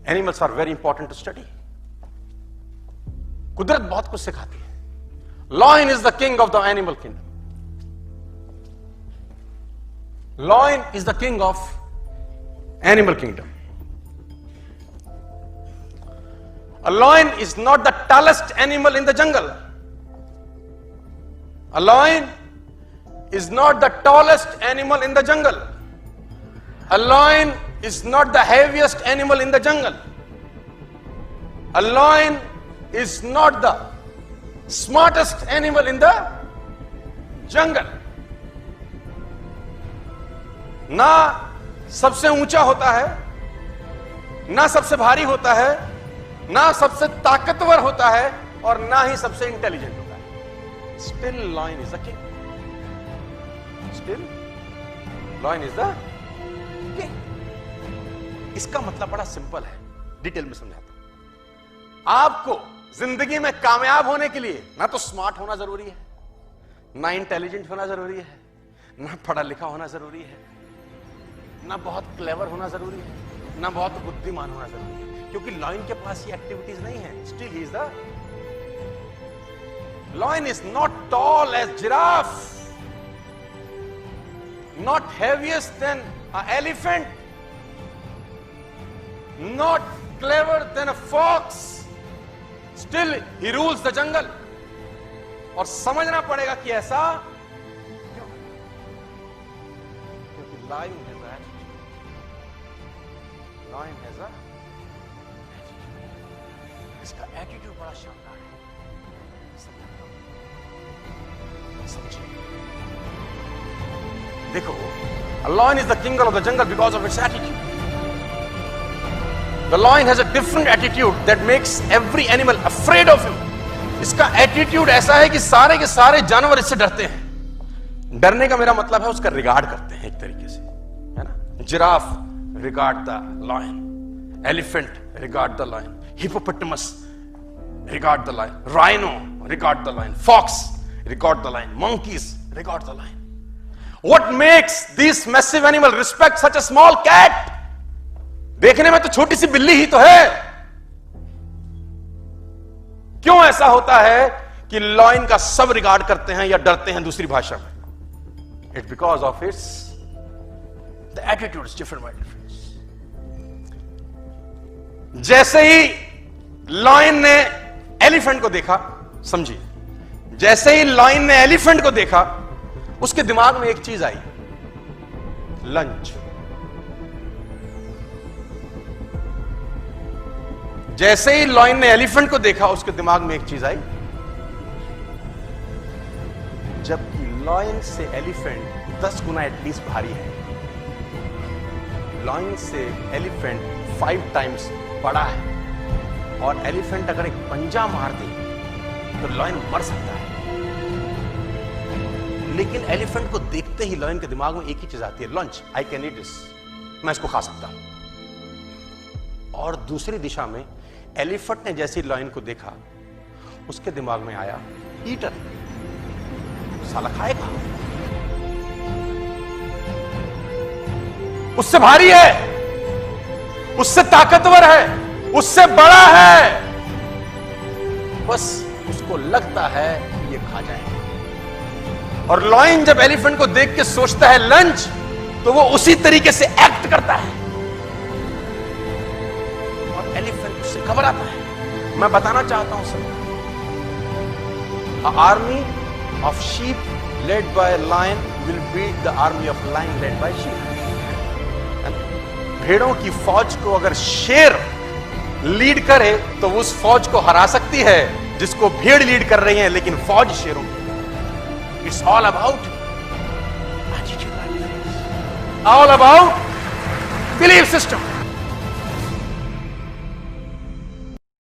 Animals are very important to study. कुदरत बहुत कुछ सिखाती है। Lion is the king of the animal kingdom. Lion is the king of animal kingdom. A lion is not the tallest animal in the jungle. A lion is not the tallest animal in the jungle. A lion is not the heaviest animal in the jungle. A lion is not the smartest animal in the jungle. ना सबसे ऊंचा होता है, ना सबसे भारी होता है, ना सबसे ताकतवर होता है, और ना ही सबसे इंटेलिजेंट होता है। Still lion is the king. Still lion is the king. इसका मतलब बड़ा सिंपल है, डिटेल में समझाता हूं। आपको जिंदगी में कामयाब होने के लिए ना तो स्मार्ट होना जरूरी है, ना इंटेलिजेंट होना जरूरी है, ना पढ़ा लिखा होना जरूरी है, ना बहुत क्लेवर होना जरूरी है, ना बहुत बुद्धिमान होना जरूरी है, क्योंकि लॉयन के पास ये एक्टिविटीज नहीं है। Still he is the lion is not tall as giraffe, not heaviest than a elephant, not clever than a fox. Still he rules the jungle. और समझना पड़ेगा कि ऐसा क्यों, क्योंकि lion has a attitude. Lion has a इसका attitude बड़ा शानदार है। समझिए, देखो, a lion is the king of the jungle because of its attitude. The lion has a different attitude that makes every animal afraid of him. इसका attitude ऐसा है कि सारे के सारे जानवर इससे डरते हैं। डरने का मेरा मतलब है उसका रिगार्ड करते हैं एक तरीके से, है ना। Giraffe regard the lion, elephant regard the lion, hippopotamus regard the lion, rhino regard the lion, fox regard the lion, monkeys regard the lion. What makes these massive animals respect such a small cat? देखने में तो छोटी सी बिल्ली ही तो है। क्यों ऐसा होता है कि लॉयन का सब रिगार्ड करते हैं या डरते हैं दूसरी भाषा में? It's because of its the attitude is different by difference. जैसे ही लॉयन ने एलिफेंट को देखा, समझिए, जैसे ही लॉयन ने एलिफेंट को देखा, उसके दिमाग में एक चीज आई, लंच। जैसे ही लॉयन ने एलिफेंट को देखा, उसके दिमाग में एक चीज आई, जबकि लॉयन से एलिफेंट 10 गुना एटलीस्ट भारी है। लॉयन से एलिफेंट 5 टाइम्स बड़ा है, और एलिफेंट अगर एक पंजा मार दे तो लॉयन मर सकता है। लेकिन एलिफेंट को देखते ही लॉयन के दिमाग में एक ही चीज आती है, lunch, I can eat this, मैं इसको खा सकता हूं। और दूसरी दिशा में एलिफेंट ने जैसे लॉयन को देखा, उसके दिमाग में आया, ईटर, साला खाएगा, उससे भारी है, उससे ताकतवर है, उससे बड़ा है, बस उसको लगता है कि ये खा जाएगा। और लॉयन जब एलिफेंट को देख के सोचता है लंच, तो वो उसी तरीके से एक्ट करता है, और एलिफेंट उससे घबराता है। मैं बताना चाहता हूं sir, army of sheep led by lion will beat the army of lion led by sheep. भेड़ों की फौज को अगर शेर लीड करे तो उस फौज को हरा सकती है जिसको भेड़ लीड कर रही है, लेकिन फौज शेरों की। It's all about attitude, all about belief system.